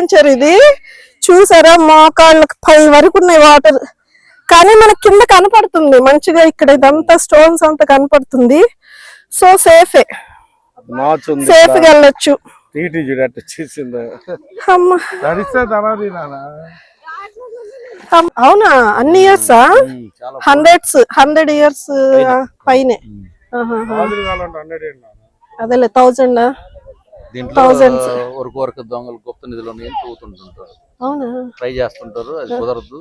Adventure ఇది. చూసారా మోకాళ్ళకి పై వరకు ఉన్నాయి వాటర్, కానీ మనకి కింద కనపడుతుంది మంచిగా. ఇక్కడ ఇదంతా స్టోన్స్ అంతా కనపడుతుంది. సో సేఫ్ గా వెళ్ళొచ్చు. అవునా, అన్ని ఇయర్స్ 100 years పైనే. అదేలే 1000 దొంగలు గుప్త నిధులు ట్రై చేస్తుంటారు, అది కుదరదు.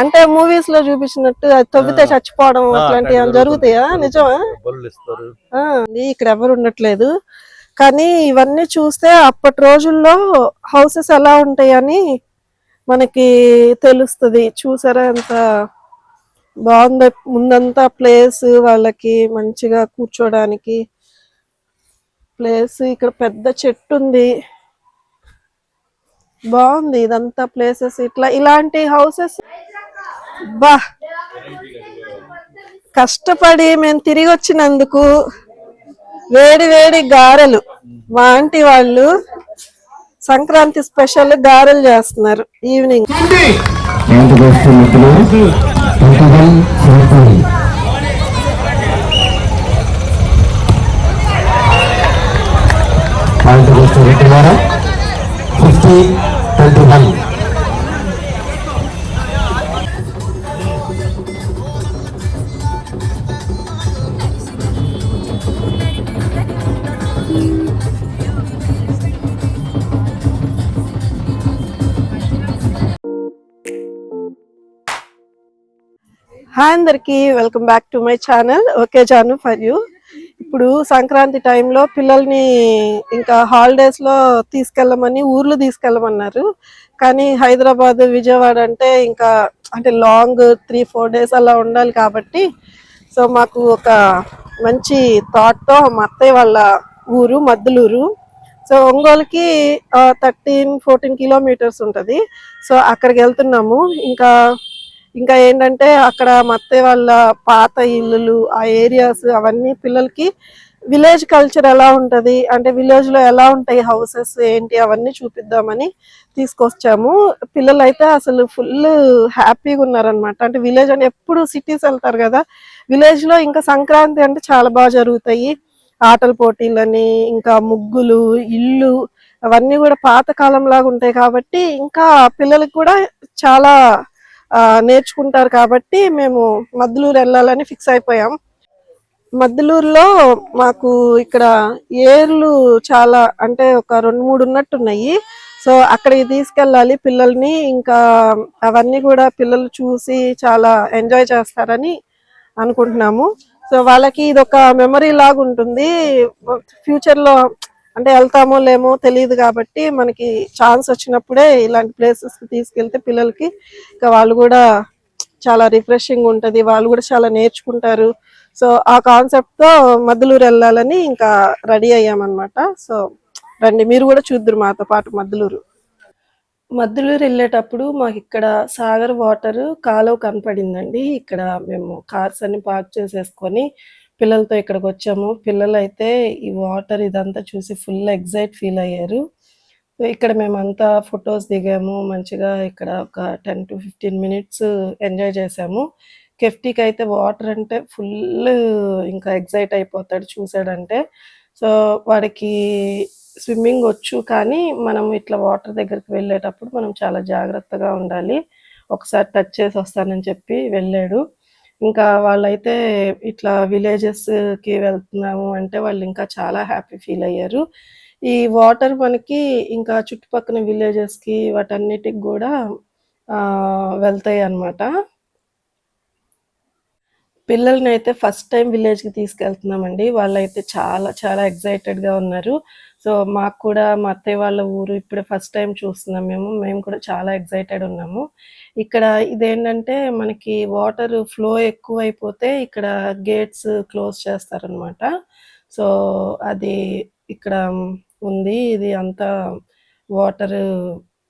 అంటే మూవీస్ లో చూపించినట్టు అది తవ్వితే చచ్చిపోవడం అట్లాంటివి జరుగుతాయా? నిజమా? ఇక్కడ ఎవరు ఉండట్లేదు, కానీ ఇవన్నీ చూస్తే అప్పటి రోజుల్లో హౌసెస్ ఎలా ఉంటాయని మనకి తెలుస్తుంది. చూసారా ఎంత బాగుందో. ముందంతా ప్లేస్ వాళ్ళకి మంచిగా కూర్చోడానికి ప్లేస్. ఇక్కడ పెద్ద చెట్టు ఉంది, బాగుంది ఇదంతా ప్లేసెస్. ఇలాంటి హౌసెస్ కష్టపడి మేము తిరిగి వచ్చినందుకు వేడి వేడి గారెలు మా ఆంటీ వాళ్ళు సంక్రాంతి స్పెషల్ గారెలు చేస్తున్నారు ఈవినింగ్. హాయ్ అందరికి, welcome back to my channel okay Janu for you. ఇప్పుడు సంక్రాంతి టైంలో పిల్లల్ని ఇంకా హాలిడేస్ లో తీసుకెళ్ళమని ఊర్లు తీసుకెళ్ళమన్నారు. కానీ హైదరాబాద్ విజయవాడ అంటే లాంగ్ 3-4 days అలా ఉండాలి కాబట్టి, సో మాకు ఒక మంచి థాట్తో మా అత్తయ్య వాళ్ళ ఊరు మద్దులూరు, సో ఒంగోలుకి 13-14 kilometers ఉంటుంది. సో అక్కడికి వెళ్తున్నాము. ఇంకా ఏంటంటే అక్కడ మా అత్తయ్య వాళ్ళ పాత ఇల్లులు, ఆ ఏరియాస్ అవన్నీ పిల్లలకి విలేజ్ కల్చర్ ఎలా ఉంటుంది, అంటే విలేజ్ లో ఎలా ఉంటాయి హౌసెస్ ఏంటి అవన్నీ చూపిద్దామని తీసుకొచ్చాము. పిల్లలు అయితే అసలు ఫుల్ హ్యాపీగా ఉన్నారనమాట. అంటే విలేజ్ అంటే ఎప్పుడు సిటీస్ వెళ్తారు కదా, విలేజ్ లో ఇంకా సంక్రాంతి అంటే చాలా బాగా జరుగుతాయి. ఆటల పోటీలని, ఇంకా ముగ్గులు, ఇల్లు అవన్నీ కూడా పాత కాలం లాగా ఉంటాయి కాబట్టి ఇంకా పిల్లలకి కూడా చాలా నేర్చుకుంటారు. కాబట్టి మేము మద్దులూరు వెళ్ళాలని ఫిక్స్ అయిపోయాం. మద్దులూరులో మాకు ఇక్కడ ఏర్లు చాలా, అంటే ఒక 2-3 ఉన్నట్టున్నాయి. సో అక్కడికి తీసుకెళ్ళాలి పిల్లల్ని. ఇంకా అవన్నీ కూడా పిల్లలు చూసి చాలా ఎంజాయ్ చేస్తారని అనుకుంటున్నాము. సో వాళ్ళకి ఇది ఒక మెమరీ లాగా ఉంటుంది. ఫ్యూచర్ లో అంటే వెళ్తామో లేమో తెలియదు కాబట్టి మనకి ఛాన్స్ వచ్చినప్పుడే ఇలాంటి ప్లేసెస్ కి తీసుకెళ్తే పిల్లలకి ఇంకా వాళ్ళు కూడా చాలా రిఫ్రెషింగ్ ఉంటుంది, వాళ్ళు కూడా చాలా నేర్చుకుంటారు. సో ఆ కాన్సెప్ట్ తో మద్దులూరు వెళ్ళాలని ఇంకా రెడీ అయ్యామన్నమాట. సో రండి మీరు కూడా చూద్దరు మాతో పాటు మద్దులూరు. మద్దులూరు వెళ్ళేటప్పుడు మాకు ఇక్కడ సాగర్ వాటర్ కాలువ కనపడిందండి. ఇక్కడ మేము కార్స్ అన్ని పార్క్ చేసేసుకొని పిల్లలతో ఇక్కడికి వచ్చాము. పిల్లలు అయితే ఈ వాటర్ ఇదంతా చూసి ఫుల్ ఎగ్జైట్ ఫీల్ అయ్యారు. ఇక్కడ మేమంతా ఫొటోస్ దిగాము మంచిగా. ఇక్కడ ఒక 10-15 minutes ఎంజాయ్ చేసాము. కెఫ్టీకి అయితే వాటర్ అంటే ఫుల్ ఇంకా ఎగ్జైట్ అయిపోతాడు చూసాడంటే. సో వాడికి స్విమ్మింగ్ వచ్చు, కానీ మనం ఇట్లా వాటర్ దగ్గరికి వెళ్ళేటప్పుడు మనం చాలా జాగ్రత్తగా ఉండాలి. ఒకసారి టచ్ చేసి వస్తానని చెప్పి వెళ్ళాడు. ఇంకా వాళ్ళైతే ఇట్లా విలేజెస్కి వెళ్తున్నాము అంటే వాళ్ళు ఇంకా చాలా హ్యాపీ ఫీల్ అయ్యారు. ఈ వాటర్ మనకి ఇంకా చుట్టుపక్కల విలేజెస్కి వాటన్నిటికి కూడా వెళ్తాయి అన్నమాట. పిల్లల్ని అయితే ఫస్ట్ టైం విలేజ్కి తీసుకెళ్తున్నామండి. వాళ్ళైతే చాలా చాలా ఎగ్జైటెడ్గా ఉన్నారు. సో మాకు కూడా మా అత్తయ్య వాళ్ళ ఊరు ఇప్పుడే ఫస్ట్ టైం చూస్తున్నాం. మేము కూడా చాలా ఎగ్జైటెడ్ ఉన్నాము. ఇక్కడ ఇదేంటంటే మనకి వాటర్ ఫ్లో ఎక్కువ అయిపోతే ఇక్కడ గేట్స్ క్లోజ్ చేస్తారనమాట. సో అది ఇక్కడ ఉంది. ఇది అంతా వాటర్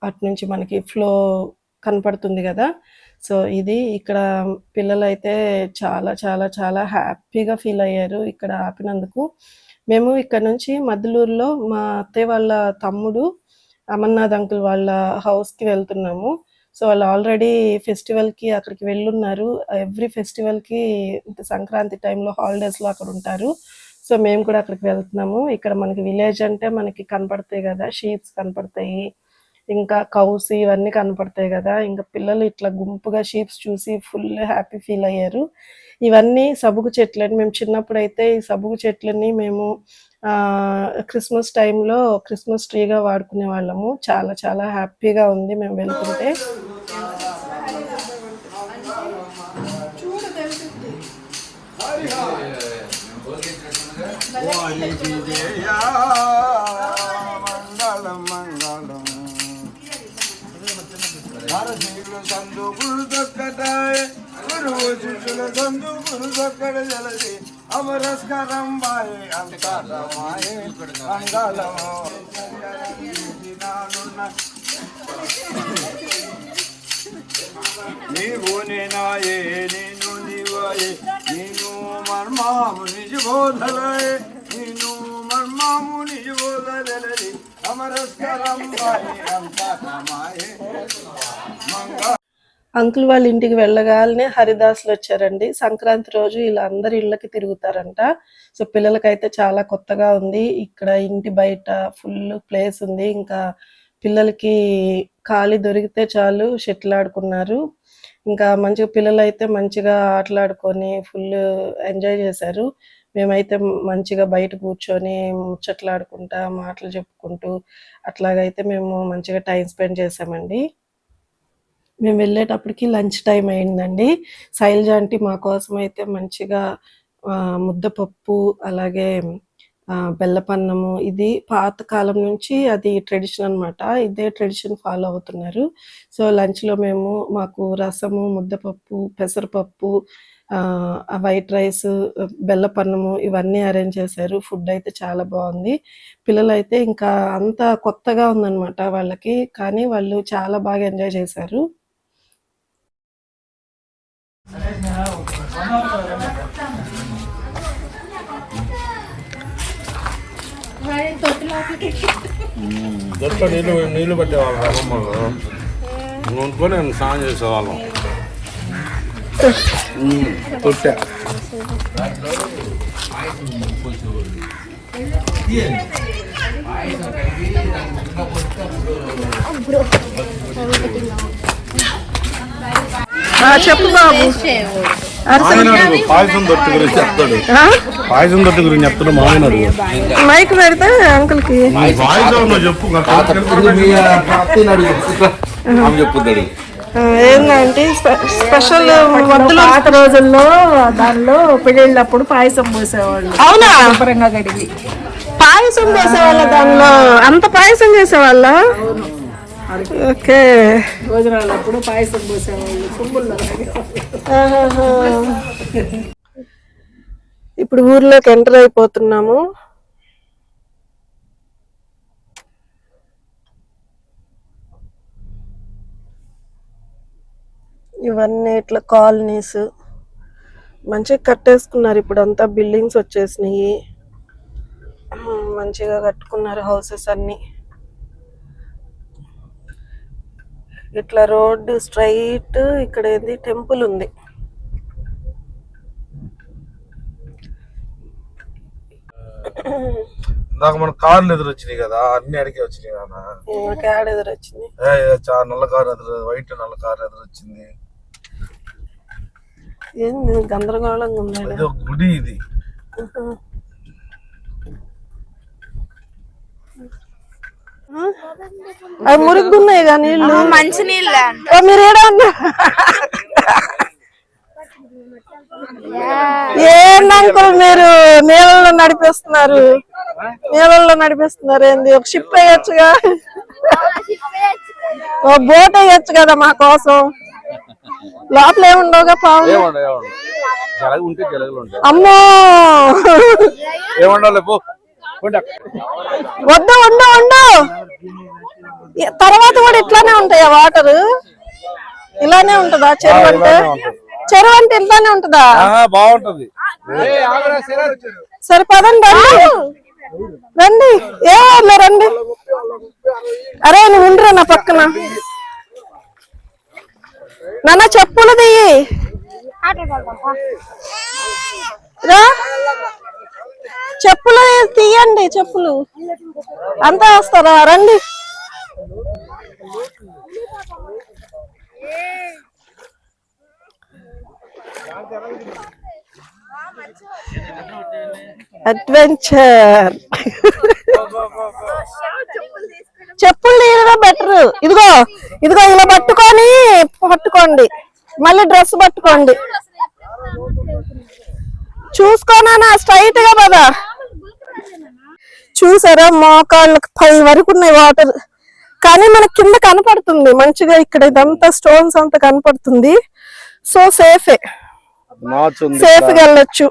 అటు నుంచి మనకి ఫ్లో కనపడుతుంది కదా. సో ఇది ఇక్కడ పిల్లలైతే చాలా చాలా చాలా హ్యాపీగా ఫీల్ అయ్యారు ఇక్కడ ఆపినందుకు. మేము ఇక్కడ నుంచి మద్దులూరులో మా అత్తయ్య వాళ్ళ తమ్ముడు అమర్నాథ్ అంకుల్ వాళ్ళ హౌస్ కి వెళ్తున్నాము. సో వాళ్ళు ఆల్రెడీ ఫెస్టివల్ కి అక్కడికి వెళ్ళున్నారు. ఎవ్రీ ఫెస్టివల్ కి సంక్రాంతి టైంలో హాలిడేస్ లో అక్కడ ఉంటారు. సో మేము కూడా అక్కడికి వెళ్తున్నాము. ఇక్కడ మనకి విలేజ్ అంటే మనకి కనపడతాయి కదా, షీప్స్ కనపడతాయి, ఇంకా కౌస్ ఇవన్నీ కనపడతాయి కదా. ఇంకా పిల్లలు ఇట్లా గుంపుగా షీప్స్ చూసి ఫుల్ హ్యాపీ ఫీల్ అయ్యారు. ఇవన్నీ సబుగు చెట్లని, మేము చిన్నప్పుడు అయితే ఈ సబుగు చెట్లని మేము క్రిస్మస్ టైంలో క్రిస్మస్ ట్రీగా వాడుకునే వాళ్ళము. చాలా చాలా హ్యాపీగా ఉంది మేము వెళ్తుంటే. సందుకులు దొక్కటాయ్ గురువు శిష్యుల సందుకులు దొక్కడ జలది అమరస్కరం బాయే అంకాలమాయే అంగాలమో నీవు నేనాయే నేను నీవాయే నేను మర్మాము నిజ బోధలాయే నేను మర్మాము నిజ బోధలది అమరస్కరం బాయే అంకాలమాయే అంకుల్ వాళ్ళ ఇంటికి వెళ్ళగానే హరిదాసులు వచ్చారండి. సంక్రాంతి రోజు ఇలా అందరి ఇళ్ళకి తిరుగుతారంట. సో పిల్లలకైతే చాలా కొత్తగా ఉంది. ఇక్కడ ఇంటి బయట ఫుల్ ప్లేస్ ఉంది. ఇంకా పిల్లలకి ఖాళీ దొరికితే చాలు షటిల్ ఆడుకున్నారు. ఇంకా మంచిగా పిల్లలు అయితే మంచిగా ఆటలాడుకొని ఫుల్ ఎంజాయ్ చేశారు. మేమైతే మంచిగా బయట కూర్చొని ముచ్చట్లాడుకుంటా మాటలు చెప్పుకుంటూ అట్లాగైతే మేము మంచిగా టైం స్పెండ్ చేసామండి. మేము వెళ్ళేటప్పటికి లంచ్ టైం అయిందండి. శైలజ ఆంటీ మా కోసం అయితే మంచిగా ముద్దపప్పు, అలాగే బెల్లపన్నము, ఇది పాతకాలం నుంచి అది ట్రెడిషన్ అనమాట. ఇదే ట్రెడిషన్ ఫాలో అవుతున్నారు. సో లంచ్లో మేము మాకు రసము, ముద్దపప్పు, పెసరపప్పు, వైట్ రైస్, బెల్లపన్నము ఇవన్నీ అరేంజ్ చేశారు. ఫుడ్ అయితే చాలా బాగుంది. పిల్లలైతే ఇంకా అంతా కొత్తగా ఉందన్నమాట వాళ్ళకి, కానీ వాళ్ళు చాలా బాగా ఎంజాయ్ చేశారు. దొట్ల నీళ్ళు పట్టేవాళ్ళం అమ్మమ్మలు వండుకొని స్నానం చేసేవాళ్ళం. తొట్టె చెప్పు బాబు. పాయసం దొట్టు గురించి చెప్తాడు. పాయసం దొట్టు గురించి చెప్తాడు మామూలు మైక్ పెడితే అంకుల్ కి పాయసం చెప్పు చెప్పుతాడు. ఏంటంటే స్పెషల్ పాత రోజుల్లో దానిలో పెళ్ళిళ్ళప్పుడు పాయసం పోసేవాళ్ళు. అవునా? శుభ్రంగా కడిగి పాయసం పోసేవాళ్ళ దానిలో. అంత పాయసం చేసేవాళ్ళ? ఓకే. భోజనాలప్పుడు పాయసం పోసేవాళ్ళు కుంభుల్లో. ఇప్పుడు ఊర్లోకి ఎంటర్ అయిపోతున్నాము. ఇవన్నీ ఇట్లా కాలనీస్ మంచిగా కట్టేసుకున్నారు. ఇప్పుడు అంతా బిల్డింగ్స్ వచ్చేసినాయి, మంచిగా కట్టుకున్నారు హౌసెస్ అన్ని. ఇట్లా రోడ్ స్ట్రైట్, ఇక్కడ ఏంది టెంపుల్ ఉంది. నాకు మన కార్లు ఎదురు వచ్చినాయి కదా, అన్ని అడిగే వచ్చినాయి కదా. క్యాడ్ ఎదురు వచ్చింది, నల్ల కారు ఎదురు, వైట్ నల్ల కారు ఎదురు వచ్చింది. ఏంది గందరగోళంగా ఉంది. గుడి ఇది. అవి మురుగున్నాయి కదా నీళ్ళు, మంచి నీళ్ళు. మీరు ఏడా ఉన్నా ఏంటి అంకుల్ మీరు నీళ్ళలో నడిపిస్తున్నారు? నీళ్ళల్లో నడిపిస్తున్నారు ఏంది? ఒక షిప్ వేయచ్చుగా, ఒక బోట్ వేయచ్చు కదా మా కోసం. లోపల ఏముండవుగా పాము? అమ్మో వద్దు వండు వండు. తర్వాత కూడా ఇట్లానే ఉంటాయా వాటర్? ఇలానే ఉంటదా చెరువు అంటే? చెరువు అంటే ఇట్లానే ఉంటదా? బాగుంటది. సరే పదండి. రండి ఏ వాళ్ళ రండి. అరే నువ్వు ఉండరా నా పక్కన. నాన్న చెప్పులు దియ్యి రా. చెప్పులు తీయండి. చెప్పులు అంతా వస్తారా? రండి. అడ్వెంచర్. చెప్పులు తీయడం బెటర్. ఇదిగో ఇదిగో ఇలా పట్టుకోండి. మళ్ళీ డ్రెస్ పట్టుకోండి. చూసుకోనా స్ట్రైట్ గా పదా. చూసారా మోకాళ్ళకి పై వరకు ఉన్నాయి వాటర్. కానీ మనకి కింద కనపడుతుంది మంచిగా. ఇక్కడ ఇదంతా స్టోన్స్ అంతా కనపడుతుంది. సో సేఫే, సేఫ్ గా వెళ్ళొచ్చు.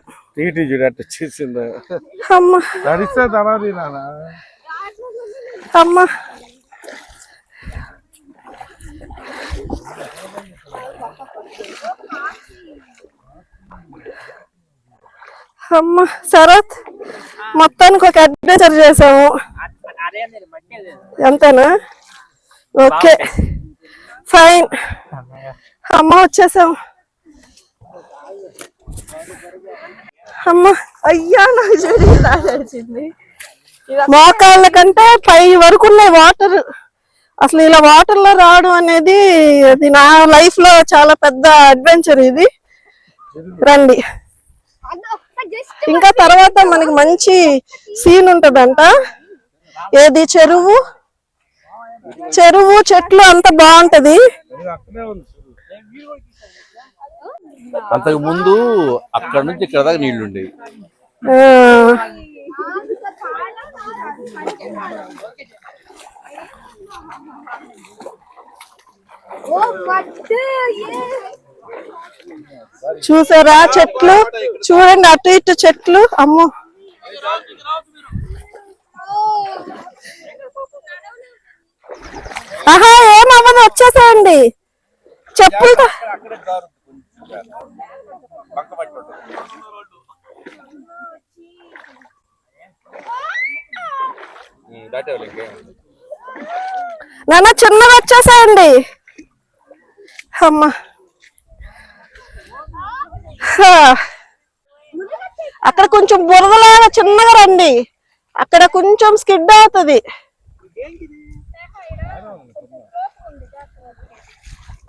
అమ్మా అమ్మా అమ్మ శరత్ మొత్తానికి ఒక అడ్వెంచర్ చేసాము. అంతేనా? Okay fine. అమ్మ వచ్చేసాము. అమ్మ అయ్యా నాకు మోకాళ్ళ కంటే పై వరకు ఉన్నాయి వాటర్. అసలు ఇలా వాటర్ లో రావడం అనేది అది నా లైఫ్ లో చాలా పెద్ద అడ్వెంచర్ ఇది. రండి. ఇంకా తర్వాత మనకి మంచి సీన్ ఉంటదంట. ఏది చెరువు చెట్లు అంతా బాగుంటది. అంతకు ముందు అక్కడ నుంచి ఇక్కడ దాకా నీళ్లు ఉండేవి. చూసారా చెట్లు? చూడండి అటు ఇటు చెట్లు. అమ్మో ఆహా ఏమవ్వదు, వచ్చేసేయండి. చెప్పులతో నాన్న చిన్నగా వచ్చేసేయండి. అమ్మా అక్కడ కొంచెం బురదలాగా చిన్నగా రండి. అక్కడ కొంచెం స్కిడ్ అవుతుంది.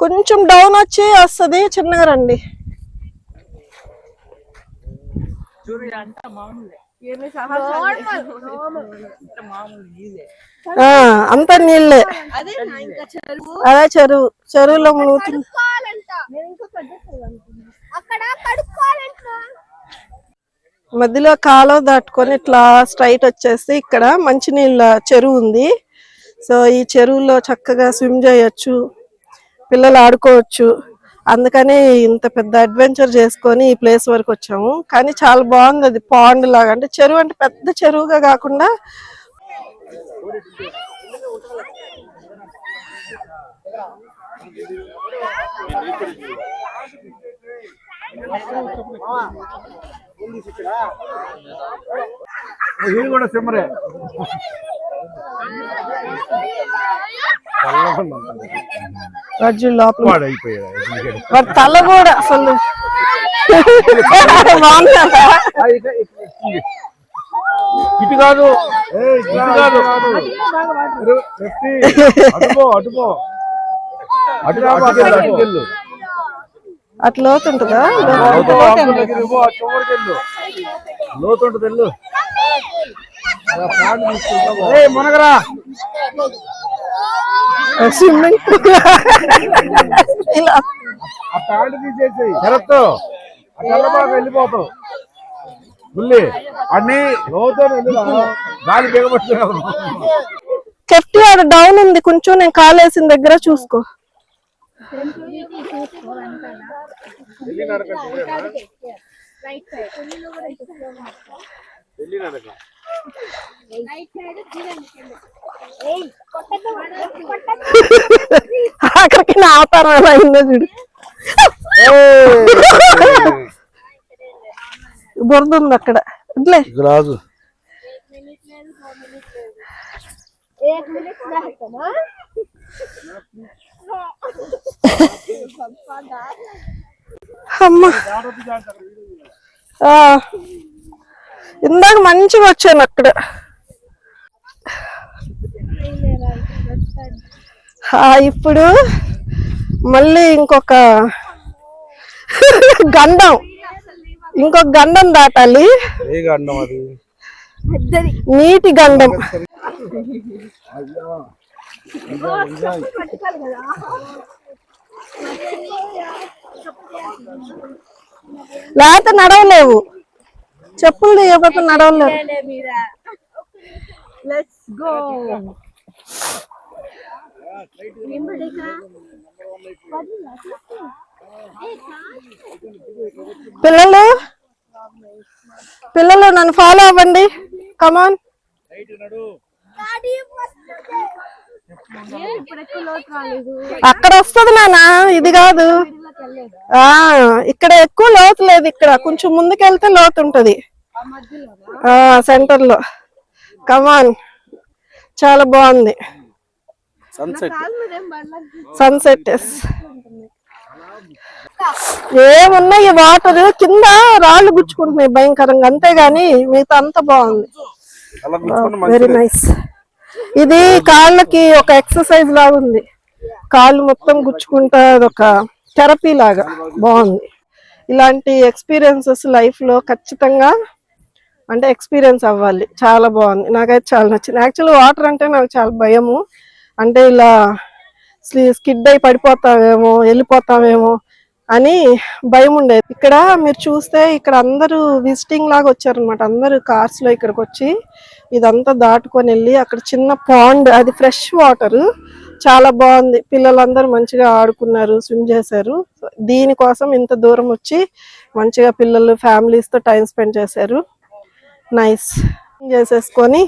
కొంచెం డౌన్ వచ్చి వస్తుంది. చిన్నగా రండి. అంత నీళ్ళే. అదే చెరువులో మునుగుతుంది. మధ్యలో కాలువ దాటుకొని ఇట్లా స్ట్రైట్ వచ్చేస్తే ఇక్కడ మంచినీళ్ళ చెరువు ఉంది. సో ఈ చెరువులో చక్కగా స్విమ్ చేయొచ్చు, పిల్లలు ఆడుకోవచ్చు. అందుకని ఇంత పెద్ద అడ్వెంచర్ చేసుకొని ఈ ప్లేస్ వరకు వచ్చాము. కానీ చాలా బాగుంది. అది పాండ్ లాగా, అంటే చెరువు అంటే పెద్ద చెరువుగా కాకుండా రాజు లోపల వాడి తల కూడా అసలు ఇటు కాదు అట్లా లోతుంటుందా? లోతుంటుంది. మునగరా స్విమ్మింగ్ పూల్ శరత్తు అట్లా వెళ్ళిపోతావు. అన్ని గాలి బిగబట్టుకున్నావు. కెఫ్టీ ఆడ డౌన్ ఉంది కొంచెం. నేను కాలేసిన దగ్గర చూసుకో. అక్కడికి నా ఆపారం ఎలా అయిందో చూడు. బురద ఉంది అక్కడ. రాజు అమ్మా ఇందాక మంచిగా వచ్చాను అక్కడ. ఇప్పుడు మళ్ళీ ఇంకొక గండం దాటాలి. నీటి గండం. లేకపోతే నడవలేవు, చెప్పులు తీయకపోతే నడవలేవు. పిల్లలు నన్ను ఫాలో అవ్వండి, కమాన్. అక్కడ వస్తుంది నాన్న, ఇది కాదు. ఇక్కడ ఎక్కువ లోతు లేదు, ఇక్కడ కొంచెం ముందుకెళ్తే లోతు ఉంటది సెంటర్ లో. కమాన్, చాలా బాగుంది సన్సెట్. ఏమున్నాయి వాటర్ కింద, రాళ్ళు గుచ్చుకుంటున్నాయి భయంకరంగా, అంతేగాని మిగతా అంతా బాగుంది. Very nice. ఇది కాళ్ళకి ఒక ఎక్సర్సైజ్ లాగా ఉంది, కాళ్ళు మొత్తం గుచ్చుకుంటా, అదొక థెరపీ లాగా బాగుంది. ఇలాంటి ఎక్స్పీరియన్సెస్ లైఫ్ లో ఖచ్చితంగా అంటే ఎక్స్పీరియన్స్ అవ్వాలి. చాలా బాగుంది, నాకైతే చాలా నచ్చింది. యాక్చువల్లీ వాటర్ అంటే నాకు చాలా భయము, అంటే ఇలా స్కిడ్ అయి పడిపోతామేమో, వెళ్ళిపోతామేమో అని భయం ఉండేది. ఇక్కడ మీరు చూస్తే ఇక్కడ అందరూ విజిటింగ్ లాగా వచ్చారనమాట. అందరూ కార్స్ లో ఇక్కడికి వచ్చి ఇదంతా దాటుకొని వెళ్ళి అక్కడ చిన్న పాండ్, అది ఫ్రెష్ వాటర్, చాలా బాగుంది. పిల్లలందరూ మంచిగా ఆడుకున్నారు, స్విమ్ చేశారు. దీనికోసం ఇంత దూరం వచ్చి మంచిగా పిల్లలు ఫ్యామిలీస్ తో టైం స్పెండ్ చేశారు. నైస్ చేసేసుకొని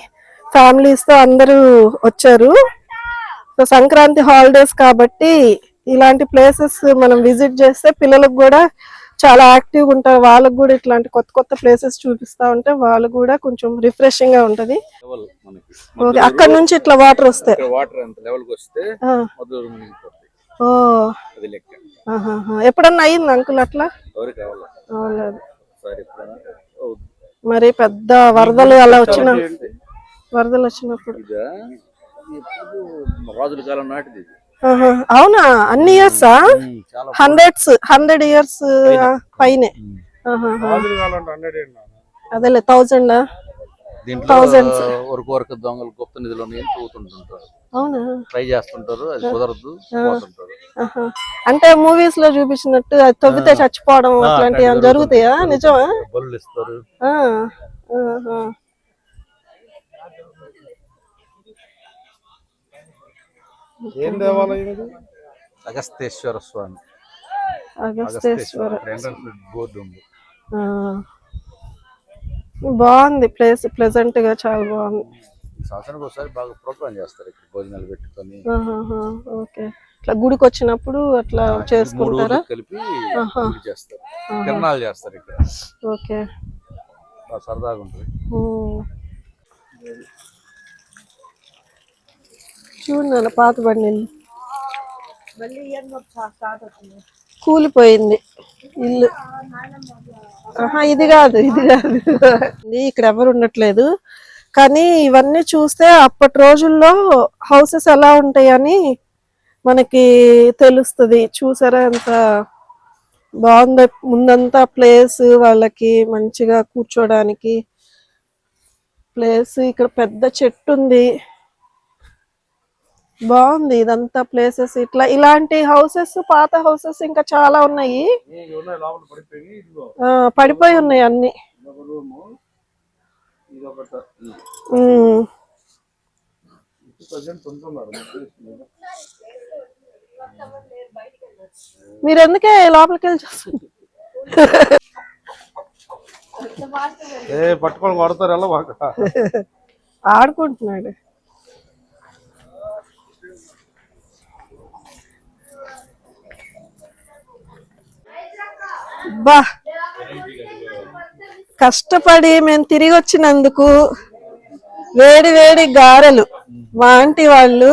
ఫ్యామిలీస్ తో అందరూ వచ్చారు. సో సంక్రాంతి హాలిడేస్ కాబట్టి ఇలాంటి ప్లేసెస్ మనం విజిట్ చేస్తే పిల్లలకు కూడా చాలా యాక్టివ్గా ఉంటారు. వాళ్ళకు కూడా ఇట్లాంటి కొత్త కొత్త ప్లేసెస్ చూపిస్తా ఉంటే వాళ్ళు కూడా కొంచెం రిఫ్రెషింగ్ గా ఉంటది. ఓకే, అక్కడ నుంచి ఇట్లా వాటర్ వస్తే ఎప్పుడన్నా అయింది అంకుల్ అట్లా? మరి పెద్ద వరదలు అలా వచ్చినప్పుడు అవునా? అన్ని ఇయర్సా? 100 years పైనే. అదేలే 1000 వరకు దొంగలు గుప్త నిధిలో తవ్వుతుంటారు. అవునా? ట్రై చేస్తుంటారు, అది కుదరదు. అంటే మూవీస్ లో చూపించినట్టు అది తవ్వితే చచ్చిపోవడం అట్లాంటివి జరుగుతాయా? నిజమా? బలులు ఇస్తారు. ఏం దేవాలయం ఇది? అగస్తేశ్వర స్వామి. అగస్తేశ్వర బోర్డు ఉంది. బాగుంది ప్లేస్, ప్లెజెంట్ గా చాలా బాగుంది. సంవత్సరానికి ఒకసారి బాగా ప్రోగ్రామ్ చేస్తారు ఇక్కడ, భోజనాలు పెట్టుకొని. ఓకే, ఇట్లా గుడికి వచ్చినప్పుడు అట్లా చేసుకుంటారా? కలిపి చేస్తారు, తిరణాలు చేస్తారు ఇక్కడ. ఓకే, సరదాగా ఉంటుంది. చూడండి పాత బండి కూలిపోయింది ఇల్లు. ఇది కాదు ఇక్కడ ఎవరు ఉండట్లేదు. కానీ ఇవన్నీ చూస్తే అప్పటి రోజుల్లో హౌసెస్ ఎలా ఉంటాయని మనకి తెలుస్తుంది. చూసారా ఎంత బాగుందో? ముందంతా ప్లేస్ వాళ్ళకి మంచిగా కూర్చోడానికి ప్లేస్. ఇక్కడ పెద్ద చెట్టు ఉంది, బాగుంది ఇదంతా ప్లేసెస్. ఇలాంటి హౌసెస్, పాత హౌసెస్ ఇంకా చాలా ఉన్నాయి, పడిపోయి ఉన్నాయి అన్ని. మీరు ఎందుకే లోపలికి వెళ్ళి చూస్తారు? పట్టుకొని కొడతారు ఎలా ఆడుకుంటున్నాడు. బా, కష్టపడి మేము తిరిగి వచ్చినందుకు వేడి వేడి గారెలు మా ఆంటీ వాళ్ళు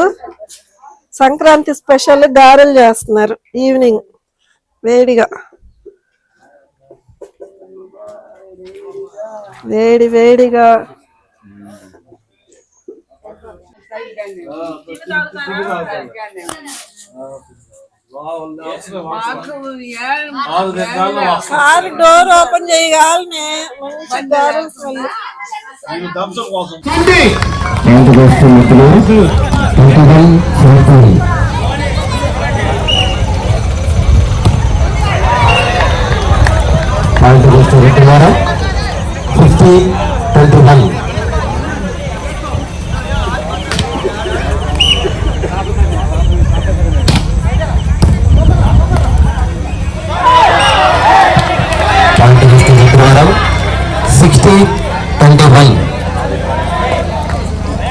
సంక్రాంతి స్పెషల్ గారెలు చేస్తున్నారు ఈవినింగ్ వేడిగా. వేడి వేడిగా కారు డోర్ ఓపెన్ చేయగానే మంచి గారెలు స్మెల్.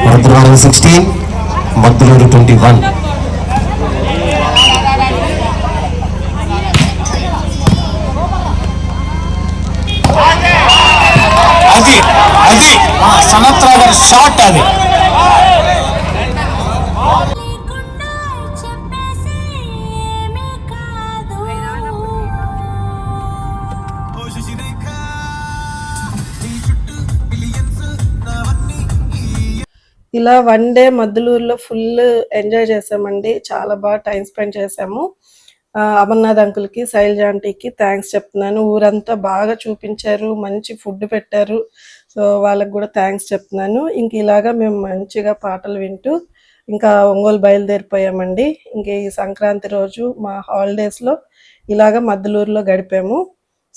మధురవారం 16 మద్దులూరు 21. అది అది సనత్రావు గారి షాట్ అది. ఇలా 1 డే మద్దులూరులో ఫుల్ ఎంజాయ్ చేసామండి. చాలా బాగా టైం స్పెండ్ చేసాము. అమర్నాథ్ అంకుల్కి, శైలజ ఆంటీకి థ్యాంక్స్ చెప్తున్నాను. ఊరంతా బాగా చూపించారు, మంచి ఫుడ్ పెట్టారు. సో వాళ్ళకి కూడా థ్యాంక్స్ చెప్తున్నాను. ఇంక ఇలాగా మేము మంచిగా పాటలు వింటూ ఇంకా ఒంగోలు బయలుదేరిపోయామండి. ఇంక ఈ సంక్రాంతి రోజు మా హాలిడేస్లో ఇలాగా మద్దులూరులో గడిపాము.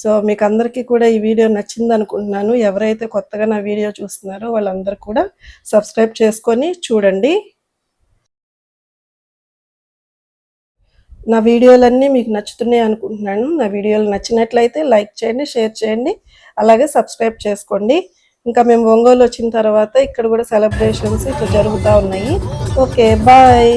సో మీకు అందరికీ కూడా ఈ వీడియో నచ్చింది అనుకుంటున్నాను. ఎవరైతే కొత్తగా నా వీడియో చూస్తున్నారో వాళ్ళందరూ కూడా సబ్స్క్రైబ్ చేసుకొని చూడండి. నా వీడియోలన్నీ మీకు నచ్చుతున్నాయి అనుకుంటున్నాను. నా వీడియోలు నచ్చినట్లయితే లైక్ చేయండి, షేర్ చేయండి, అలాగే సబ్స్క్రైబ్ చేసుకోండి. ఇంకా మేము ఒంగోలు వచ్చిన తర్వాత ఇక్కడ కూడా సెలబ్రేషన్స్ ఇట్లా జరుగుతూ ఉన్నాయి. Okay, bye.